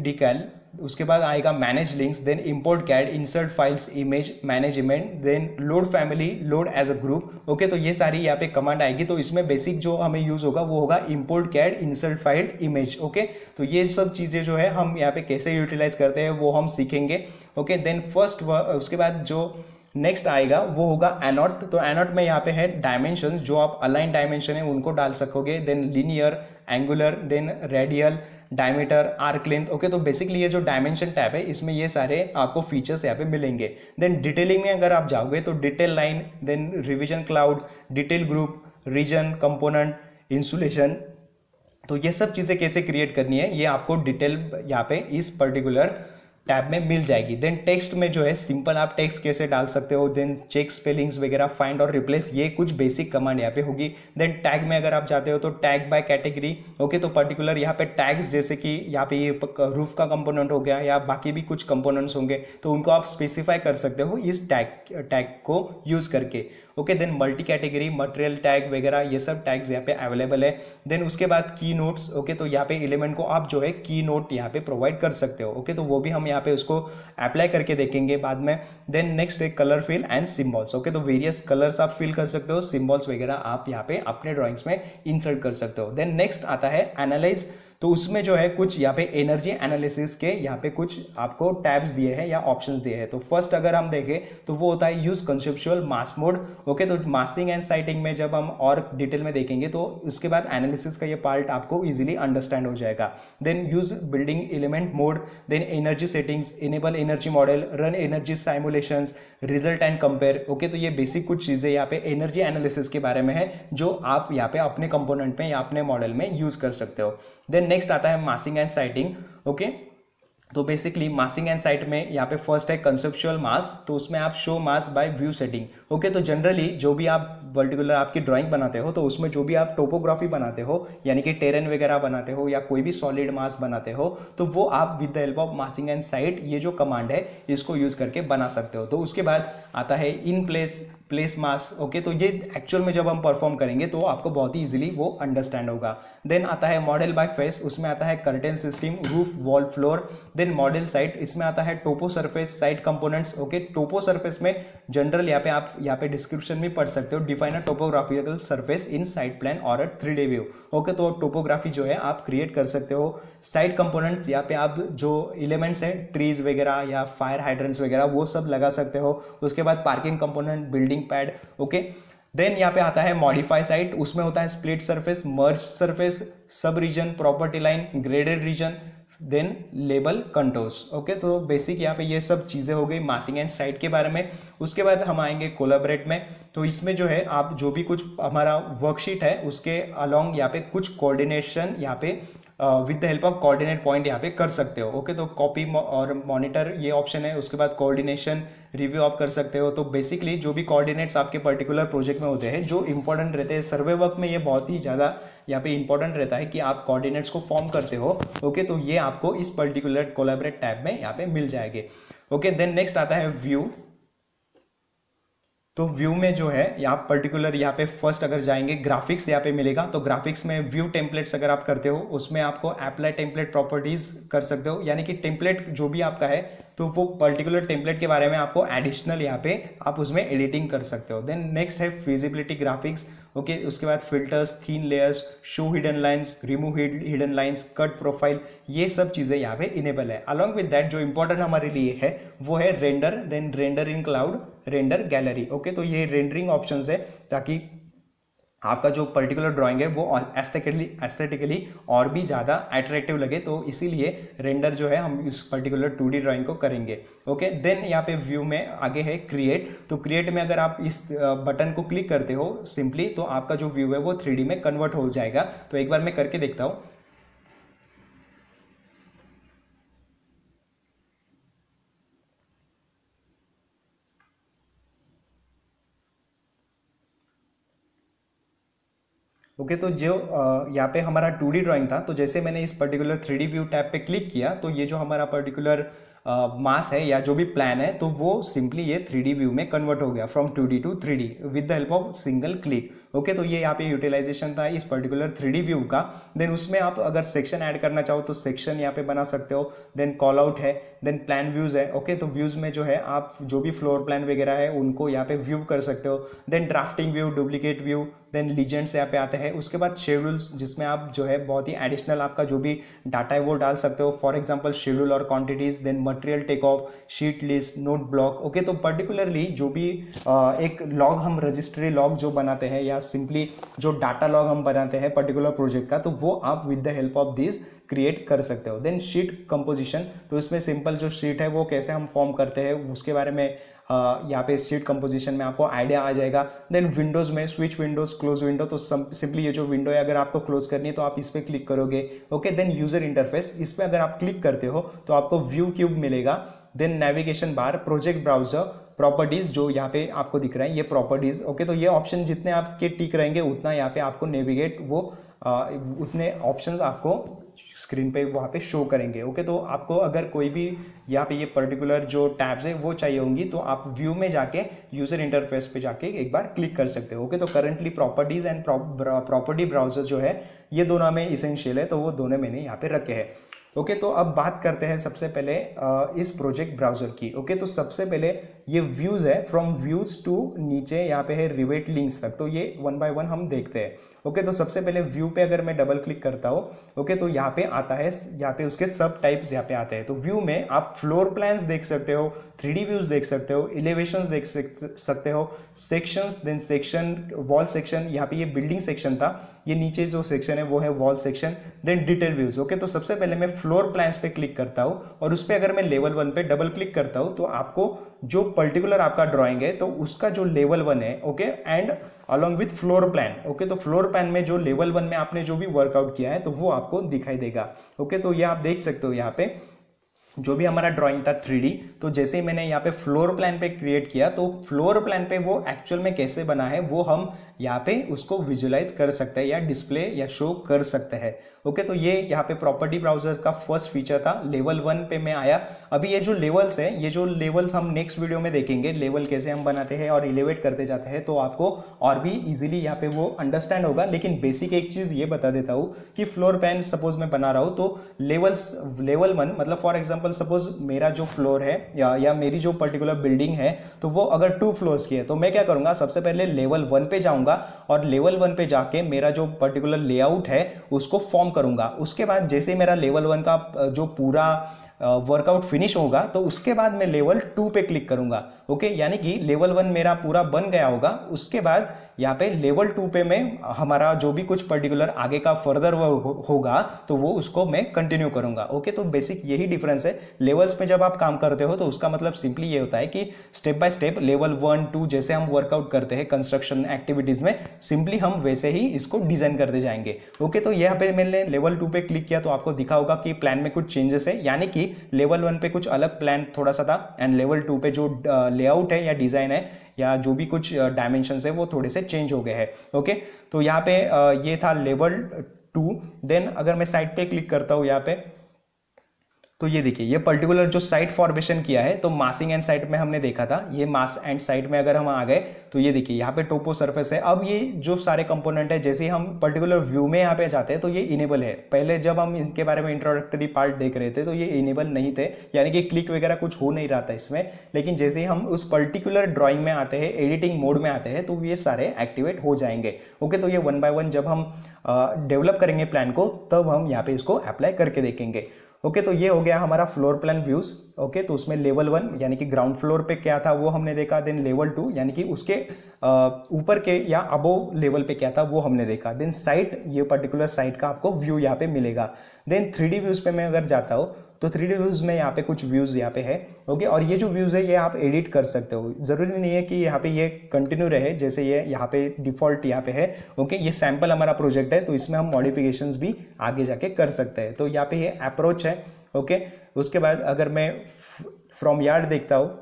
decal, उसके बाद आएगा manage links, then import CAD, insert files, image management, then load family, load as a group. Okay, तो ये सारी यहाँ पे कमांड आएगी। तो इसमें बेसिक जो हमें यूज होगा वो होगा import CAD, insert file, image. Okay, तो ये सब चीज़ें जो है हम यहाँ पे कैसे यूटिलाइज करते हैं वो हम सीखेंगे। ओके, देन फर्स्ट उसके बाद जो नेक्स्ट आएगा वो होगा एनोट। तो एनोट में यहाँ पे है डायमेंशन, जो आप अलाइन डायमेंशन है उनको डाल सकोगे। Then linear, angular, then radial, diameter, arc length. Okay, तो बेसिकली ये जो डायमेंशन टैब है इसमें ये सारे आपको फीचर्स यहाँ पे मिलेंगे। देन डिटेलिंग में अगर आप जाओगे तो detail line, then revision cloud, detail group, region, component, insulation, तो ये सब चीज़ें कैसे क्रिएट करनी है ये आपको डिटेल यहाँ पे इस पर्टिकुलर टैब में मिल जाएगी। देन टेक्स्ट में जो है सिंपल आप टेक्स्ट कैसे डाल सकते हो, देन चेक स्पेलिंग्स वगैरह, फाइंड और रिप्लेस, ये कुछ बेसिक कमांड यहाँ पे होगी। देन टैग में अगर आप जाते हो तो टैग बाय कैटेगरी। ओके, तो पर्टिकुलर यहाँ पे टैग्स जैसे कि यहाँ पे ये रूफ का कंपोनेंट हो गया या बाकी भी कुछ कंपोनेंट्स होंगे तो उनको आप स्पेसिफाई कर सकते हो इस टैग को यूज करके। Okay, then multi category, material tag वगैरह ये सब टैग्स यहाँ पे अवेलेबल है। देन उसके बाद की नोट्स। ओके, तो यहाँ पे एलिमेंट को आप जो है की नोट यहाँ पे प्रोवाइड कर सकते हो। ओके, तो वो भी हम यहाँ पे उसको अप्लाई करके देखेंगे बाद में। देन नेक्स्ट है colour fill and symbols. Okay, तो वेरियस कलर्स आप फिल कर सकते हो, सिम्बॉल्स वगैरह आप यहाँ पे अपने ड्राइंग्स में इंसर्ट कर सकते हो। देन नेक्स्ट आता है एनालाइज। तो उसमें जो है कुछ यहाँ पे एनर्जी एनालिसिस के यहाँ पे कुछ आपको टैब्स दिए हैं या ऑप्शंस दिए हैं। तो फर्स्ट अगर हम देखें तो वो होता है यूज कंसेप्चुअल मास मोड। ओके, तो मासिंग एंड साइटिंग में जब हम और डिटेल में देखेंगे तो उसके बाद एनालिसिस का ये पार्ट आपको इजीली अंडरस्टैंड हो जाएगा। Then use building element mode, then energy settings, enable energy model, run energy simulations, result and compare. Okay, तो ये बेसिक कुछ चीज़ें यहाँ पे एनर्जी एनालिसिस के बारे में है जो आप यहाँ पे अपने कंपोनेंट में या अपने मॉडल में यूज कर सकते हो। देन नेक्स्ट आता है मासिंग एंड साइटिंग। ओके, तो बेसिकली मासिंग एंड साइट में यहाँ पे फर्स्ट है कंसेप्चुअल मास, तो उसमें आप show mass by view setting. Okay, तो जनरली जो भी आप पर्टिकुलर आपकी ड्राइंग बनाते हो तो उसमें जो भी आप टोपोग्राफी बनाते हो यानी कि टेरेन वगैरह बनाते हो या कोई भी सॉलिड मास बनाते हो तो वो आप with the help of मासिंग and site ये जो कमांड है इसको यूज करके बना सकते हो। तो उसके बाद आता है इन प्लेस मास। ओके, तो ये एक्चुअल में जब हम परफॉर्म करेंगे तो आपको बहुत ही इजीली वो अंडरस्टैंड होगा। देन आता है मॉडल बाय फेस, उसमें आता है curtain system, roof, wall, floor. Then model site, इसमें आता है topo surface, site components. Okay, topo surface में जनरल यहाँ पे आप यहाँ पे डिस्क्रिप्शन में पढ़ सकते हो, define a topographical surface in site plan और 3D व्यू। ओके, तो टोपोग्राफी जो है आप क्रिएट कर सकते हो। साइट कंपोनेंट्स, यहाँ पे आप जो एलिमेंट्स हैं ट्रीज वगैरह या फायर हाइड्रेंट्स वगैरह वो सब लगा सकते हो। उसके बाद parking component, building pad. Okay, then यहाँ पे आता है मॉडिफाई साइट, उसमें होता है split surface, merge surface, sub region, property line, graded region, then label contours. Okay, तो बेसिक यहाँ पे ये सब चीज़ें हो गई मासिंग एंड साइट के बारे में। उसके बाद हम आएंगे कोलैबोरेट में, तो इसमें जो है आप जो भी कुछ हमारा वर्कशीट है उसके अलॉन्ग यहाँ पे कुछ कोऑर्डिनेशन यहाँ पे with the help of coordinate point यहाँ पे कर सकते हो। ओके, तो कॉपी और मॉनिटर ये ऑप्शन है। उसके बाद कोऑर्डिनेशन रिव्यू आप कर सकते हो। तो बेसिकली जो भी कोऑर्डिनेट्स आपके पर्टिकुलर प्रोजेक्ट में होते हैं जो इंपॉर्टेंट रहते हैं, सर्वे वर्क में ये बहुत ही ज़्यादा यहाँ पे इंपॉर्टेंट रहता है कि आप कोऑर्डिनेट्स को फॉर्म करते हो। ओके, तो ये आपको इस पर्टिकुलर कोलैबोरेट टैब में यहाँ पे मिल जाएंगे। ओके, देन नेक्स्ट आता है व्यू। तो व्यू में जो है यहाँ पर्टिकुलर यहाँ पे फर्स्ट अगर जाएंगे ग्राफिक्स यहाँ पे मिलेगा, तो ग्राफिक्स में व्यू टेम्पलेट्स अगर आप करते हो उसमें आपको अप्लाई टेम्पलेट प्रॉपर्टीज कर सकते हो, यानी कि टेम्पलेट जो भी आपका है तो वो पर्टिकुलर टेम्पलेट के बारे में आपको एडिशनल यहाँ पे आप उसमें एडिटिंग कर सकते हो। देन नेक्स्ट है फिजिबिलिटी ग्राफिक्स, ओके। उसके बाद filters, thin layers, show hidden lines, remove hidden lines, cut profile, ये सब चीज़ें यहाँ पे इनेबल है। अलॉन्ग विद दैट जो इंपॉर्टेंट हमारे लिए है वो है render, then render in cloud, render gallery, okay. तो ये रेंडरिंग ऑप्शंस है ताकि आपका जो पर्टिकुलर ड्राइंग है वो एस्थेटिकली और भी ज़्यादा अट्रैक्टिव लगे, तो इसीलिए रेंडर जो है हम इस पर्टिकुलर 2D ड्राइंग को करेंगे, ओके। देन यहाँ पे व्यू में आगे है क्रिएट, तो क्रिएट में अगर आप इस बटन को क्लिक करते हो सिंपली तो आपका जो व्यू है वो 3D में कन्वर्ट हो जाएगा। तो एक बार मैं करके देखता हूँ। ओके तो जो यहाँ पे हमारा 2D ड्राइंग था, तो जैसे मैंने इस पर्टिकुलर 3D व्यू टैब पे क्लिक किया तो ये जो हमारा पर्टिकुलर मास है या जो भी प्लान है तो वो सिंपली ये 3D व्यू में कन्वर्ट हो गया from 2D to 3D with the help of single click, okay. तो ये यहाँ पे यूटिलाइजेशन था इस पर्टिकुलर 3D व्यू का। देन उसमें आप अगर सेक्शन ऐड करना चाहो तो सेक्शन यहाँ पे बना सकते हो। देन कॉल आउट है, देन प्लान व्यूज है, ओके। तो व्यूज में जो है आप जो भी फ्लोर प्लान वगैरह है उनको यहाँ पे व्यू कर सकते हो। Then drafting view, duplicate view, then legends यहाँ पे आते हैं। उसके बाद शेड्यूल्स, जिसमें आप जो है बहुत ही एडिशनल आपका जो भी डाटा है वो डाल सकते हो, फॉर एग्जांपल शेड्यूल और quantities. Then material take off, sheet list, note block, okay. तो पर्टिकुलरली जो भी एक लॉग हम रजिस्ट्री लॉग जो बनाते हैं या सिंपली जो डाटा लॉग हम बनाते हैं पर्टिकुलर प्रोजेक्ट का, तो वो आप with the help of this create कर सकते हो। देन शीट कंपोजिशन, तो इसमें सिंपल जो शीट है वो कैसे हम फॉर्म करते हैं उसके बारे में यहाँ पे शीट कंपोजिशन में आपको आइडिया आ जाएगा। देन विंडोज में स्विच विंडोज, क्लोज विंडो, तो सिंपली ये जो विंडो है अगर आपको क्लोज करनी है तो आप इस पर क्लिक करोगे, ओके। देन यूजर इंटरफेस, इस पर अगर आप क्लिक करते हो तो आपको व्यू क्यूब मिलेगा। Then navigation bar, project browser, properties जो यहाँ पे आपको दिख रहा है ये प्रॉपर्टीज, ओके। तो ये ऑप्शन जितने आपके टिक रहेंगे उतना यहाँ पे आपको नेविगेट वो उतने ऑप्शंस आपको स्क्रीन पे वहाँ पे शो करेंगे, ओके। तो आपको अगर कोई भी यहाँ पे ये पर्टिकुलर जो टैब्स है वो चाहिए होंगी तो आप व्यू में जाके यूजर इंटरफेस पे जाके एक बार क्लिक कर सकते हो, ओके। तो currently properties and property browser जो है ये दोनों में इसेंशियल है, तो वो दोनों मैंने यहाँ पे रखे हैं, ओके। तो अब बात करते हैं सबसे पहले इस प्रोजेक्ट ब्राउजर की, ओके। तो सबसे पहले ये व्यूज है, फ्रॉम व्यूज टू नीचे यहाँ पे है रिवेट लिंक्स तक, तो ये वन बाय वन हम देखते हैं, ओके। तो सबसे पहले व्यू पे अगर मैं डबल क्लिक करता हूँ, ओके, तो यहाँ पे आता है, यहाँ पे उसके सब टाइप्स यहाँ पे आते हैं। तो व्यू में आप फ्लोर प्लान्स देख सकते हो, 3D व्यूज देख सकते हो, एलिवेशंस देख सकते हो, sections, then section, wall section, यहाँ पे ये बिल्डिंग सेक्शन था, ये नीचे जो सेक्शन है वो है wall section. Then detail views, okay. तो सबसे पहले मैं फ्लोर प्लान्स पे क्लिक करता हूँ और उस पर अगर मैं लेवल 1 पे डबल क्लिक करता हूँ तो आपको जो पर्टिकुलर आपका ड्राइंग है तो उसका जो लेवल 1 है, okay, and along with floor plan, okay. तो फ्लोर प्लान में जो लेवल 1 में आपने जो भी वर्कआउट किया है तो वो आपको दिखाई देगा, ओके। तो ये आप देख सकते हो यहाँ पे जो भी हमारा ड्राइंग था 3D, तो जैसे ही मैंने यहाँ पे फ्लोर प्लान पे क्रिएट किया तो फ्लोर प्लान पे वो एक्चुअल में कैसे बना है वो हम यहाँ पे उसको विजुलाइज कर सकते हैं या डिस्प्ले या शो कर सकते हैं, ओके। तो ये यहाँ पे प्रॉपर्टी ब्राउजर का फर्स्ट फीचर था। लेवल 1 पे मैं आया। अभी ये जो लेवल्स है, ये जो लेवल्स हम नेक्स्ट वीडियो में देखेंगे, लेवल कैसे हम बनाते हैं और इलेवेट करते जाते हैं, तो आपको और भी इजीली यहाँ पे वो अंडरस्टैंड होगा। लेकिन बेसिक एक चीज़ ये बता देता हूँ कि फ्लोर प्लान सपोज मैं बना रहा हूँ तो लेवल 1 मतलब फॉर एग्जाम्पल सपोज मेरा जो फ्लोर है या मेरी जो पर्टिकुलर बिल्डिंग है तो वो अगर 2 फ्लोर्स की है तो मैं क्या करूँगा, सबसे पहले लेवल 1 पे जाऊँगा और लेवल 1 पे जाके मेरा जो पर्टिकुलर लेआउट है उसको फॉर्म करूंगा। उसके बाद जैसे मेरा लेवल 1 का जो पूरा वर्कआउट फिनिश होगा तो उसके बाद मैं लेवल 2 पे क्लिक करूंगा, ओके। यानी कि लेवल 1 मेरा पूरा बन गया होगा, उसके बाद यहाँ पे लेवल 2 पे मैं हमारा जो भी कुछ पर्टिकुलर आगे का फर्दर होगा तो वो उसको मैं कंटिन्यू करूंगा, ओके। तो बेसिक यही डिफरेंस है। लेवल्स पे जब आप काम करते हो तो उसका मतलब सिंपली ये होता है कि स्टेप बाय स्टेप लेवल 1 2 जैसे हम वर्कआउट करते हैं कंस्ट्रक्शन एक्टिविटीज में, सिंपली हम वैसे ही इसको डिजाइन करते जाएंगे, ओके। तो यहाँ पे मैंने लेवल 2 पे क्लिक किया तो आपको दिखा होगा कि प्लान में कुछ चेंजेस है, यानी कि लेवल 1 पे कुछ अलग प्लान थोड़ा सा था एंड लेवल 2 पे जो लेआउट है या डिजाइन है या जो भी कुछ डायमेंशंस है वो थोड़े से चेंज हो गए हैं, ओके। तो यहाँ पे ये था लेवल 2। देन अगर मैं साइड पे क्लिक करता हूँ यहाँ पे तो ये देखिए ये पर्टिकुलर जो साइट फॉर्मेशन किया है, तो मासिंग एंड साइट में हमने देखा था, ये मास एंड साइट में अगर हम आ गए तो ये देखिए यहाँ पे टोपो सरफेस है। अब ये जो सारे कंपोनेंट है, जैसे हम पर्टिकुलर व्यू में यहाँ पे जाते हैं तो ये इनेबल है। पहले जब हम इनके बारे में इंट्रोडक्टरी पार्ट देख रहे थे तो ये इनेबल नहीं थे, यानी कि क्लिक वगैरह कुछ हो नहीं रहा था इसमें। लेकिन जैसे ही हम उस पर्टिकुलर ड्राइंग में आते हैं, एडिटिंग मोड में आते हैं, तो ये सारे एक्टिवेट हो जाएंगे। ओके, तो ये 1 बाय 1 जब हम डेवलप करेंगे प्लान को, तब हम यहाँ पे इसको अप्लाई करके देखेंगे। ओके, तो ये हो गया हमारा फ्लोर प्लान व्यूज। ओके, तो उसमें लेवल 1 यानी कि ग्राउंड फ्लोर पे क्या था वो हमने देखा, देन लेवल 2 यानी कि उसके ऊपर के या अबोव लेवल पे क्या था वो हमने देखा, देन साइट, ये पर्टिकुलर साइट का आपको व्यू यहाँ पे मिलेगा। देन 3D व्यूज पे मैं अगर जाता हूँ तो 3D व्यूज में यहाँ पे कुछ व्यूज यहाँ पे है। ओके, और ये जो व्यूज है ये आप एडिट कर सकते हो, जरूरी नहीं है कि यहाँ पे ये कंटिन्यू रहे, जैसे ये यहाँ पे डिफॉल्ट यहाँ पे है। ओके, ये सैंपल हमारा प्रोजेक्ट है, तो इसमें हम मॉडिफिकेशंस भी आगे जाके कर सकते हैं। तो यहाँ पे ये अप्रोच है। ओके, उसके बाद अगर मैं फ्रॉम यार्ड देखता हूँ,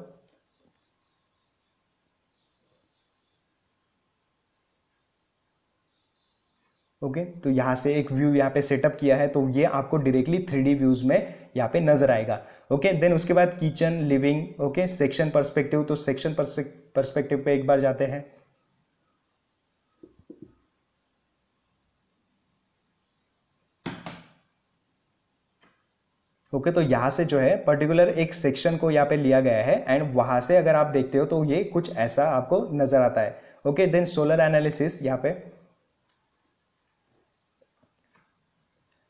ओके, तो यहाँ से एक व्यू यहाँ पे सेटअप किया है, तो ये आपको डायरेक्टली 3D व्यूज में यहाँ पे नजर आएगा। ओके, देन उसके बाद kitchen, living, okay, section perspective, तो सेक्शन पर्सपेक्टिव पे एक बार जाते हैं। ओके, तो यहाँ से जो है पर्टिकुलर एक सेक्शन को यहाँ पे लिया गया है, एंड वहां से अगर आप देखते हो तो ये कुछ ऐसा आपको नजर आता है। ओके, देन सोलर एनालिसिस यहाँ पे,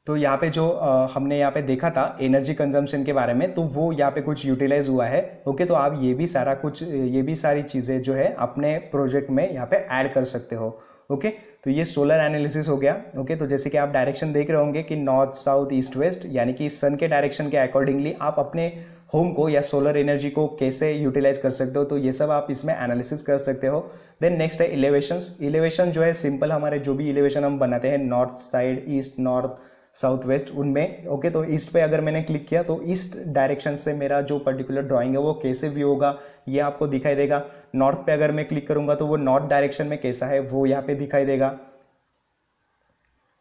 तो यहाँ पे जो हमने यहाँ पे देखा था एनर्जी कंजम्पशन के बारे में, तो वो यहाँ पे कुछ यूटिलाइज हुआ है। ओके, तो आप ये भी सारा कुछ, ये भी सारी चीज़ें जो है अपने प्रोजेक्ट में यहाँ पे ऐड कर सकते हो। ओके, तो ये सोलर एनालिसिस हो गया। ओके, तो जैसे कि आप डायरेक्शन देख रहे होंगे कि नॉर्थ, साउथ, ईस्ट, वेस्ट, यानी कि सन के डायरेक्शन के अकॉर्डिंगली आप अपने होम को या सोलर एनर्जी को कैसे यूटिलाइज कर सकते हो, तो ये सब आप इसमें एनालिसिस कर सकते हो। देन नेक्स्ट है इलेवेशंस। इलेवेशन जो है सिंपल, हमारे जो भी इलेवेशन हम बनाते हैं north side, east, north, south, west, उनमें। ओके, तो ईस्ट पे अगर मैंने क्लिक किया तो ईस्ट डायरेक्शन से मेरा जो पर्टिकुलर ड्राइंग है वो कैसे व्यू होगा ये आपको दिखाई देगा। नॉर्थ पे अगर मैं क्लिक करूंगा तो वो नॉर्थ डायरेक्शन में कैसा है वो यहाँ पे दिखाई देगा।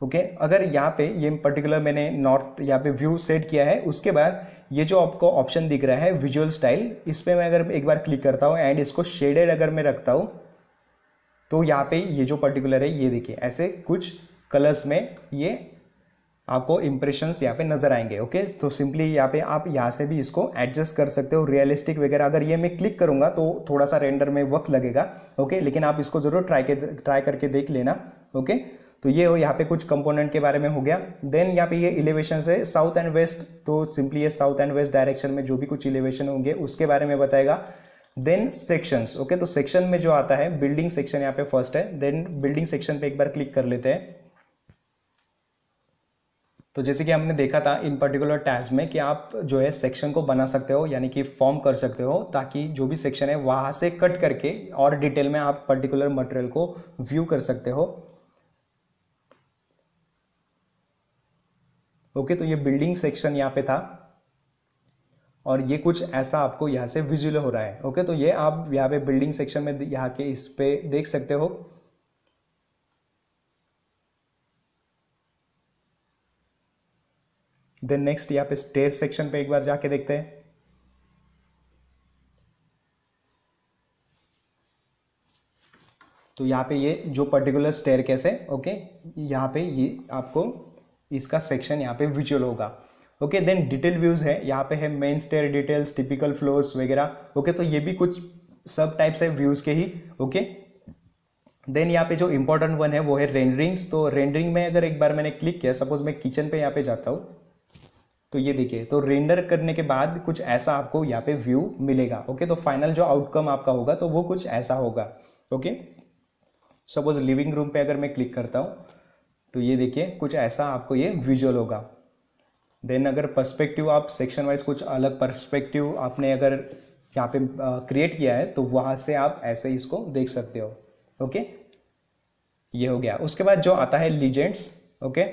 ओके, अगर यहाँ पे ये पर्टिकुलर मैंने नॉर्थ यहाँ पे व्यू सेट किया है, उसके बाद ये जो आपको ऑप्शन दिख रहा है विजुअल स्टाइल, इस पर मैं अगर एक बार क्लिक करता हूँ एंड इसको शेडेड अगर मैं रखता हूँ, तो यहाँ पे ये जो पर्टिकुलर है ये देखिए ऐसे कुछ कलर्स में ये आपको इंप्रेशंस यहाँ पे नजर आएंगे। ओके, तो सिंपली यहाँ पे आप यहाँ से भी इसको एडजस्ट कर सकते हो, रियलिस्टिक वगैरह। अगर ये मैं क्लिक करूंगा तो थोड़ा सा रेंडर में वक्त लगेगा। ओके, लेकिन आप इसको जरूर ट्राई करके देख लेना। ओके, तो ये हो यहाँ पे कुछ कंपोनेंट के बारे में हो गया। देन यहाँ पे ये इलेवेशन है साउथ एंड वेस्ट, तो सिंपली ये साउथ एंड वेस्ट डायरेक्शन में जो भी कुछ इलेवेशन होंगे उसके बारे में बताएगा। Then sections. ओके, तो सेक्शन में जो आता है बिल्डिंग सेक्शन यहाँ पे फर्स्ट है। देन बिल्डिंग सेक्शन पे एक बार क्लिक कर लेते हैं। तो जैसे कि हमने देखा था इन पर्टिकुलर टैब्स में कि आप जो है सेक्शन को बना सकते हो, यानी कि फॉर्म कर सकते हो, ताकि जो भी सेक्शन है वहां से कट करके और डिटेल में आप पर्टिकुलर मटेरियल को व्यू कर सकते हो। ओके, तो ये बिल्डिंग सेक्शन यहाँ पे था और ये कुछ ऐसा आपको यहाँ से विजुअल हो रहा है। ओके, तो ये आप यहाँ पे बिल्डिंग सेक्शन में यहाँ के इस पे देख सकते हो। देन नेक्स्ट यहाँ पे स्टेयर सेक्शन पे एक बार जाके देखते हैं। तो यहाँ पे ये जो पर्टिकुलर स्टेयरकेस है, ओके, यहाँ पे ये आपको इसका सेक्शन यहाँ पे विजुअल होगा। ओके, देन डिटेल व्यूज है, यहाँ पे है main stair details, typical floors वगैरह। ओके, तो ये भी कुछ सब टाइप्स है व्यूज के ही। ओके, देन यहाँ पे जो इंपॉर्टेंट वन है वो है रेंडरिंग्स। तो रेंडरिंग में अगर एक बार मैंने क्लिक किया, सपोज मैं किचन पे यहाँ पे जाता हूँ, तो ये देखिए, तो रेंडर करने के बाद कुछ ऐसा आपको यहाँ पे व्यू मिलेगा। ओके, तो फाइनल जो आउटकम आपका होगा तो वो कुछ ऐसा होगा। ओके, सपोज लिविंग रूम पे अगर मैं क्लिक करता हूँ तो ये देखिए कुछ ऐसा आपको ये विजुअल होगा। देन अगर पर्सपेक्टिव आप सेक्शन वाइज कुछ अलग पर्सपेक्टिव आपने अगर यहाँ पे क्रिएट किया है तो वहाँ से आप ऐसे इसको देख सकते हो। ओके, ये हो गया। उसके बाद जो आता है लीजेंड्स। ओके,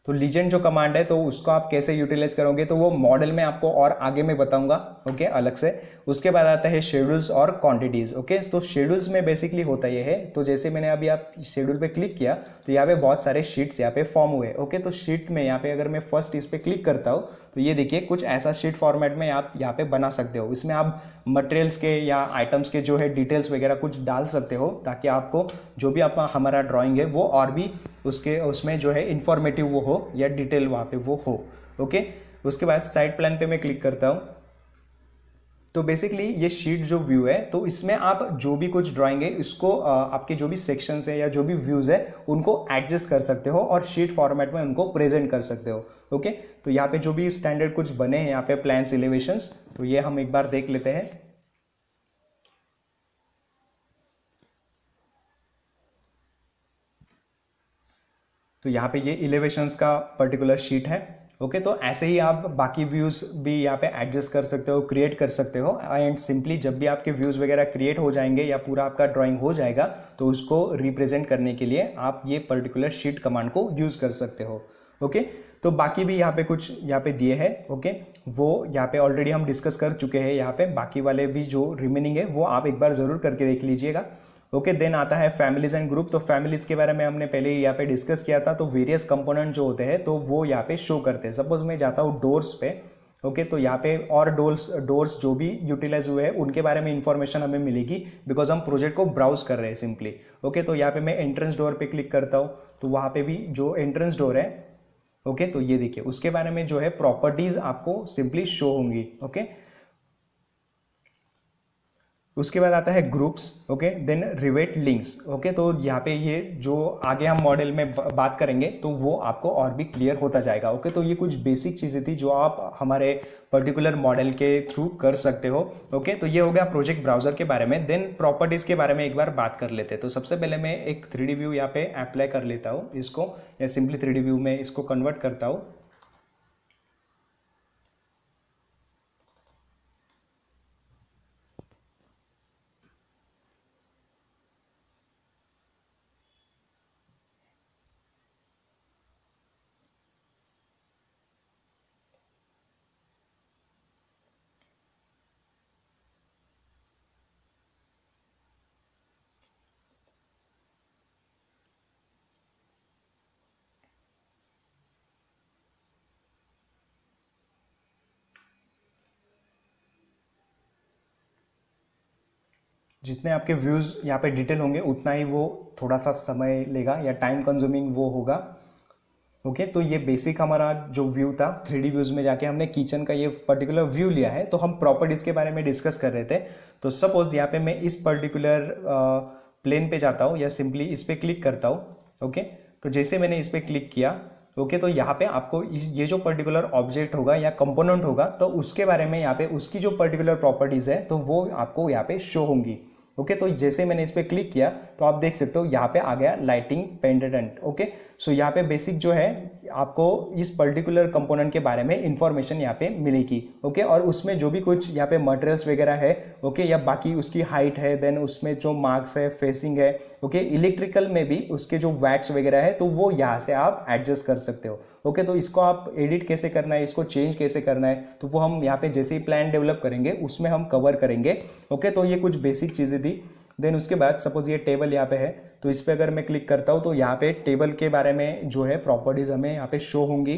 तो लीजेंड जो कमांड है तो उसको आप कैसे यूटिलाइज करोगे तो वो मॉडल में आपको और आगे में बताऊंगा। ओके, अलग से। उसके बाद आता है शेड्यूल्स और क्वांटिटीज। ओके, तो शेड्यूल्स में बेसिकली होता ये है, तो जैसे मैंने अभी आप शेड्यूल पे क्लिक किया तो यहाँ पे बहुत सारे शीट्स यहाँ पे फॉर्म हुए। ओके, तो शीट में यहाँ पे अगर मैं फर्स्ट इस पे क्लिक करता हूँ तो ये देखिए कुछ ऐसा शीट फॉर्मेट में आप यहाँ पे बना सकते हो। इसमें आप मटेरियल्स के या आइटम्स के जो है डिटेल्स वगैरह कुछ डाल सकते हो, ताकि आपको जो भी आपका हमारा ड्राइंग है वो और भी उसमें जो है इंफॉर्मेटिव वो हो या डिटेल वहाँ पे वो हो। ओके, उसके बाद साइड प्लान पे मैं क्लिक करता हूँ तो बेसिकली ये शीट जो व्यू है, तो इसमें आप जो भी कुछ ड्राइंग है इसको आपके जो भी सेक्शंस है या जो भी व्यूज है उनको एडजस्ट कर सकते हो और शीट फॉर्मेट में उनको प्रेजेंट कर सकते हो। ओके, तो यहाँ पे जो भी स्टैंडर्ड कुछ बने हैं यहाँ पे प्लान्स, एलिवेशंस, तो ये हम एक बार देख लेते हैं। तो यहाँ पे ये एलिवेशंस का पर्टिकुलर शीट है। ओके, तो ऐसे ही आप बाकी व्यूज भी यहाँ पे एडजस्ट कर सकते हो, क्रिएट कर सकते हो। एंड सिंपली जब भी आपके व्यूज वगैरह क्रिएट हो जाएंगे या पूरा आपका ड्राइंग हो जाएगा तो उसको रिप्रेजेंट करने के लिए आप ये पर्टिकुलर शीट कमांड को यूज कर सकते हो। ओके, तो बाकी भी यहाँ पे कुछ यहाँ पे दिए हैं। ओके, वो यहाँ पे ऑलरेडी हम डिस्कस कर चुके हैं। यहाँ पे बाकी वाले भी जो रिमेनिंग है वो आप एक बार जरूर करके देख लीजिएगा। ओके, देन आता है फैमिलीज एंड ग्रुप। तो फैमिलीज के बारे में हमने पहले ही यहाँ पे डिस्कस किया था। तो वेरियस कंपोनेंट जो होते हैं तो वो यहाँ पे शो करते हैं। सपोज मैं जाता हूँ डोर्स पे। ओके, तो यहाँ पे और डोर्स जो भी यूटिलाइज हुए हैं उनके बारे में इंफॉर्मेशन हमें मिलेगी, बिकॉज हम प्रोजेक्ट को ब्राउज कर रहे हैं सिंपली। ओके, तो यहाँ पे मैं एंट्रेंस डोर पे क्लिक करता हूँ तो वहाँ पे भी जो एंट्रेंस डोर है, ओके, तो ये देखिए उसके बारे में जो है प्रॉपर्टीज आपको सिंपली शो होंगी। ओके, उसके बाद आता है groups. Okay, then Revit links. Okay, तो यहाँ पे ये जो आगे हम मॉडल में बात करेंगे तो वो आपको और भी क्लियर होता जाएगा। ओके, तो ये कुछ बेसिक चीज़ें थी जो आप हमारे पर्टिकुलर मॉडल के थ्रू कर सकते हो। ओके, तो ये हो गया प्रोजेक्ट ब्राउजर के बारे में। देन प्रॉपर्टीज़ के बारे में एक बार बात कर लेते हैं। तो सबसे पहले मैं एक 3D व्यू यहाँ पे अप्लाई कर लेता हूँ इसको, या सिंपली 3D व्यू में इसको कन्वर्ट करता हूँ। जितने आपके व्यूज़ यहाँ पे डिटेल होंगे उतना ही वो थोड़ा सा समय लेगा या टाइम कंज्यूमिंग वो होगा। ओके, तो ये बेसिक हमारा जो व्यू था 3D व्यूज़ में जाके हमने किचन का ये पर्टिकुलर व्यू लिया है। तो हम प्रॉपर्टीज़ के बारे में डिस्कस कर रहे थे। तो सपोज यहाँ पे मैं इस पर्टिकुलर प्लेन पे जाता हूँ या सिंपली इस पर क्लिक करता हूँ। ओके, तो जैसे मैंने इस पर क्लिक किया, ओके, तो यहाँ पे आपको ये जो पर्टिकुलर ऑब्जेक्ट होगा या कंपोनेंट होगा तो उसके बारे में यहाँ पे उसकी जो पर्टिकुलर प्रॉपर्टीज़ है तो वो आपको यहाँ पे शो होंगी। ओके, तो जैसे मैंने इस पर क्लिक किया तो आप देख सकते हो यहाँ पे आ गया लाइटिंग पेंडेंट। ओके, सो यहाँ पे बेसिक जो है आपको इस पर्टिकुलर कंपोनेंट के बारे में इंफॉर्मेशन यहाँ पे मिलेगी। ओके, और उसमें जो भी कुछ यहाँ पे मटेरियल्स वगैरह है, ओके, या बाकी उसकी हाइट है, देन उसमें जो मार्क्स है, फेसिंग है, ओके, इलेक्ट्रिकल में भी उसके जो वैट्स वगैरह है तो वो यहाँ से आप एडजस्ट कर सकते हो। ओके, तो इसको आप एडिट कैसे करना है, इसको चेंज कैसे करना है, तो वो हम यहाँ पे जैसे ही प्लान डेवलप करेंगे उसमें हम कवर करेंगे। ओके, तो ये कुछ बेसिक चीज़ें थी। देन उसके बाद सपोज ये टेबल यहाँ पे है तो इस पर अगर मैं क्लिक करता हूँ तो यहाँ पे टेबल के बारे में जो है प्रॉपर्टीज हमें यहाँ पे शो होंगी।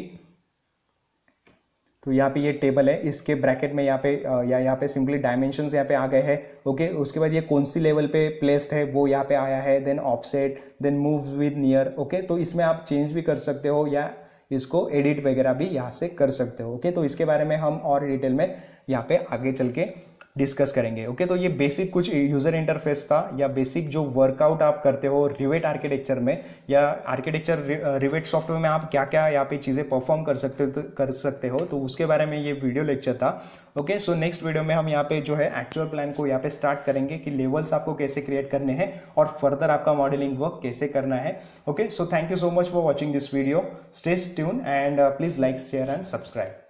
तो यहाँ पे ये टेबल है, इसके ब्रैकेट में यहाँ पे या यहाँ पे सिंपली डायमेंशंस यहाँ पे आ गए हैं। ओके, उसके बाद ये कौन सी लेवल पे प्लेस्ड है वो यहाँ पे आया है। Then offset, then move with near. Okay, तो इसमें आप चेंज भी कर सकते हो या इसको एडिट वगैरह भी यहाँ से कर सकते हो। ओके, तो इसके बारे में हम और डिटेल में यहाँ पे आगे चल के डिस्कस करेंगे। ओके, तो ये बेसिक कुछ यूज़र इंटरफेस था या बेसिक जो वर्कआउट आप करते हो रिवेट आर्किटेक्चर में या आर्किटेक्चर रिवेट सॉफ्टवेयर में आप क्या क्या यहाँ पे चीज़ें परफॉर्म कर सकते हो, तो उसके बारे में ये वीडियो लेक्चर था। ओके, सो नेक्स्ट वीडियो में हम यहाँ पे जो है एक्चुअल प्लान को यहाँ पे स्टार्ट करेंगे कि लेवल्स आपको कैसे क्रिएट करने हैं और फर्दर आपका मॉडलिंग वर्क कैसे करना है। Okay, so thank you so much for watching this video. Stay tune and please like, share and subscribe.